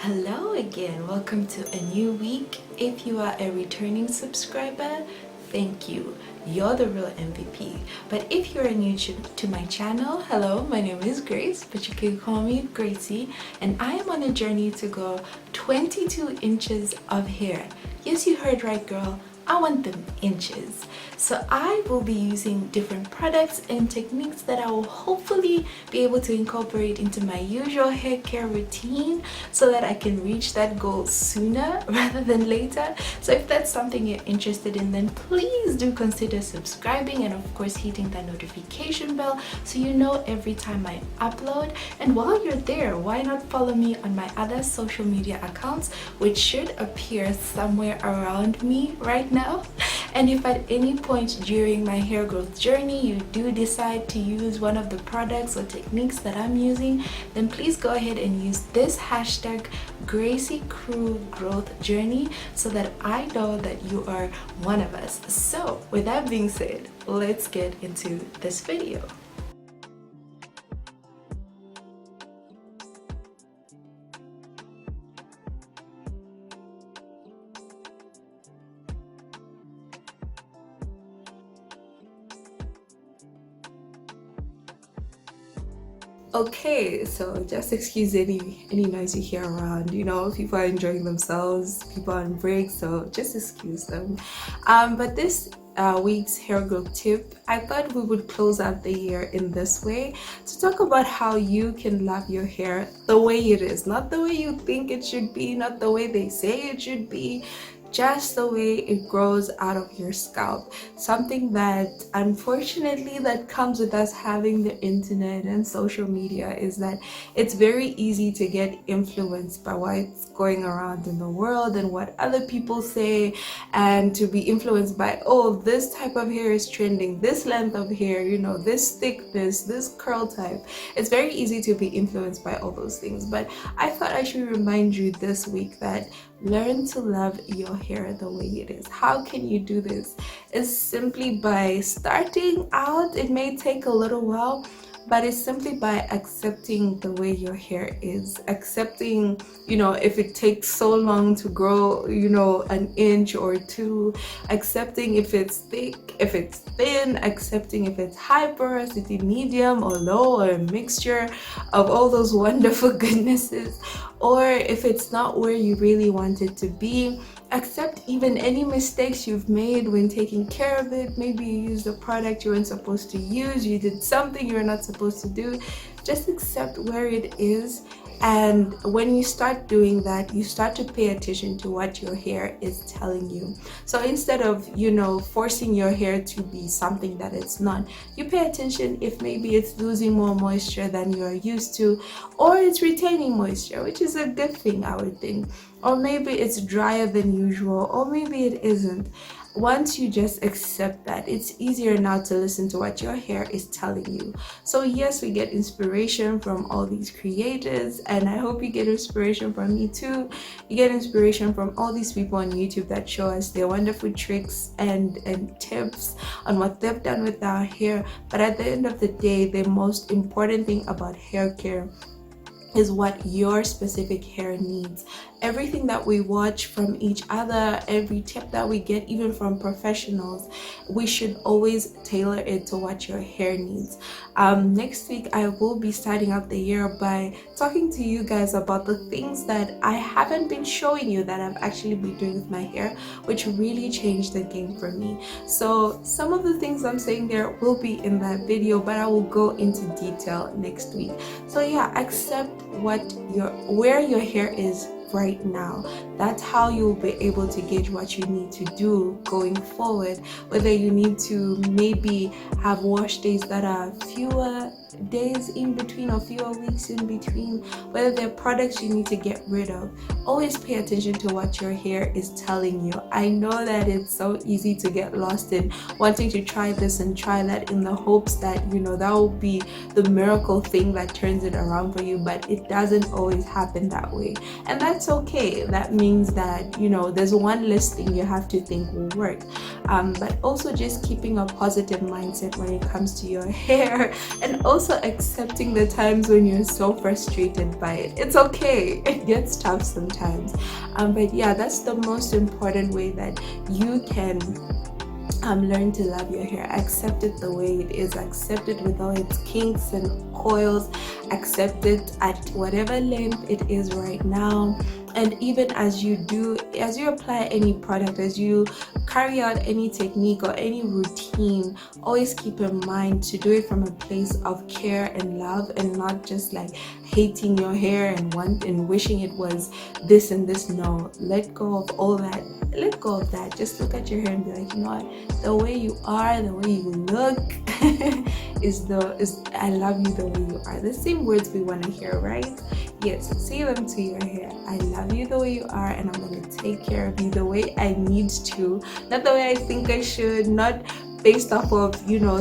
Hello again, welcome to a new week. If you are a returning subscriber, thank you. You're the real MVP. But if you're new to my channel, hello, my name is Grace, but you can call me Gracie, and I am on a journey to grow 22 inches of hair. Yes, you heard right, girl. I want them inches. So I will be using different products and techniques that I will hopefully be able to incorporate into my usual hair care routine so that I can reach that goal sooner rather than later. So if that's something you're interested in, then please do consider subscribing and of course hitting that notification bell so you know every time I upload. And while you're there, why not follow me on my other social media accounts, which should appear somewhere around me right now. And if at any point during my hair growth journey you do decide to use one of the products or techniques that I'm using, then please go ahead and use this hashtag Gracie Crew Growth Journey so that I know that you are one of us. So with that being said, let's get into this video. Okay, so just excuse any noise you hear around. You know, people are enjoying themselves, people are on break, so just excuse them. But this week's hair growth tip, I thought we would close out the year in this way to talk about how you can love your hair the way it is, not the way you think it should be, not the way they say it should be, just the way it grows out of your scalp. Something that unfortunately that comes with us having the internet and social media is that it's very easy to get influenced by what's going around in the world and what other people say, and to be influenced by, oh, this type of hair is trending, this length of hair, you know, this thickness, this curl type. It's very easy to be influenced by all those things. But I thought I should remind you this week that learn to love your hair the way it is. How can you do this? It's simply by starting out. It may take a little while, but it's simply by accepting the way your hair is. Accepting, you know, if it takes so long to grow, you know, an inch or two. Accepting if it's thick, if it's thin. Accepting if it's high porosity, medium or low, or a mixture of all those wonderful goodnesses. Or if it's not where you really want it to be. Accept even any mistakes you've made when taking care of it. Maybe you used a product you weren't supposed to use, you did something you were not supposed to do. Just accept where it is. And when you start doing that, you start to pay attention to what your hair is telling you. So instead of, you know, forcing your hair to be something that it's not, you pay attention if maybe it's losing more moisture than you're used to, or it's retaining moisture, which is a good thing, I would think. Or maybe it's drier than usual, or maybe it isn't. Once you just accept that, it's easier now to listen to what your hair is telling you. So yes, we get inspiration from all these creators, and I hope you get inspiration from me too. You get inspiration from all these people on YouTube that show us their wonderful tricks and tips on what they've done with our hair. But at the end of the day, the most important thing about hair care is what your specific hair needs. Everything that we watch from each other, every tip that we get even from professionals, we should always tailor it to what your hair needs. Next week I will be starting out the year by talking to you guys about the things that I haven't been showing you that I've actually been doing with my hair, which really changed the game for me. So some of the things I'm saying there will be in that video, but I will go into detail next week. So yeah, accept where your hair is right now. That's how you'll be able to gauge what you need to do going forward, whether you need to maybe have wash days that are fewer days in between or fewer weeks in between, whether there are products you need to get rid of. Always pay attention to what your hair is telling you. I know that it's so easy to get lost in wanting to try this and try that in the hopes that, you know, that will be the miracle thing that turns it around for you, but it doesn't always happen that way, and that's okay. That means that, you know, there's one less thing you have to think will work. But also just keeping a positive mindset when it comes to your hair, and also also accepting the times when you're so frustrated by it. It's okay. It gets tough sometimes. But yeah, that's the most important way that you can learn to love your hair. Accept it the way it is. Accept it with all its kinks and coils. Accept it at whatever length it is right now. And even as you apply any product, as you carry out any technique or any routine, always keep in mind to do it from a place of care and love, and not just like hating your hair and wishing it was this and this. No, let go of all that. Let go of that. Just look at your hair and be like, you know what, the way you are, the way you look is I love you the way you are. The same words we want to hear, right? Yes, say them to your hair. I love you the way you are, and I'm going to take care of you the way I need to, not the way I think I should, not based off of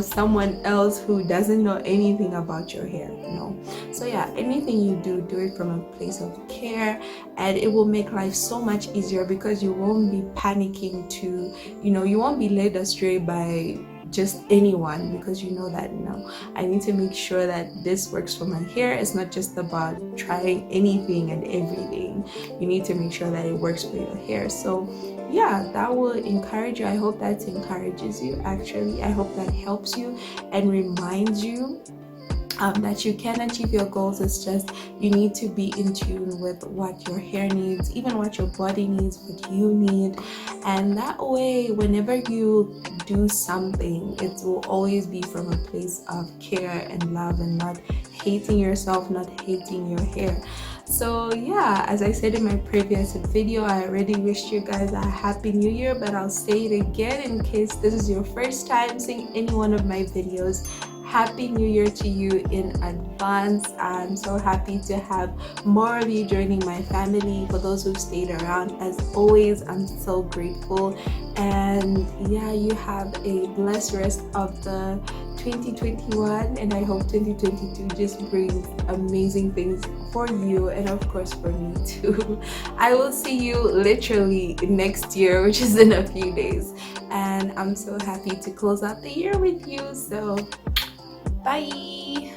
someone else who doesn't know anything about your hair. No. So yeah, anything you do it from a place of care, and it will make life so much easier, because you won't be panicking you won't be led astray by just anyone, because you know that I need to make sure that this works for my hair. It's not just about trying anything and everything. You need to make sure that it works for your hair. So yeah, that will encourage you. I hope that encourages you. Actually, I hope that helps you and reminds you that you can achieve your goals. It's just you need to be in tune with what your hair needs, even what your body needs, what you need. And that way, whenever you do something, it will always be from a place of care and love, and not hating yourself, not hating your hair. So yeah, as I said in my previous video, I already wished you guys a happy new year, but I'll say it again in case this is your first time seeing any one of my videos. Happy New Year to you in advance. I'm so happy to have more of you joining my family. For those who've stayed around, as always, I'm so grateful. And yeah, you have a blessed rest of the 2021, and I hope 2022 just brings amazing things for you, and of course for me too. I will see you literally next year, which is in a few days, and I'm so happy to close out the year with you. So bye.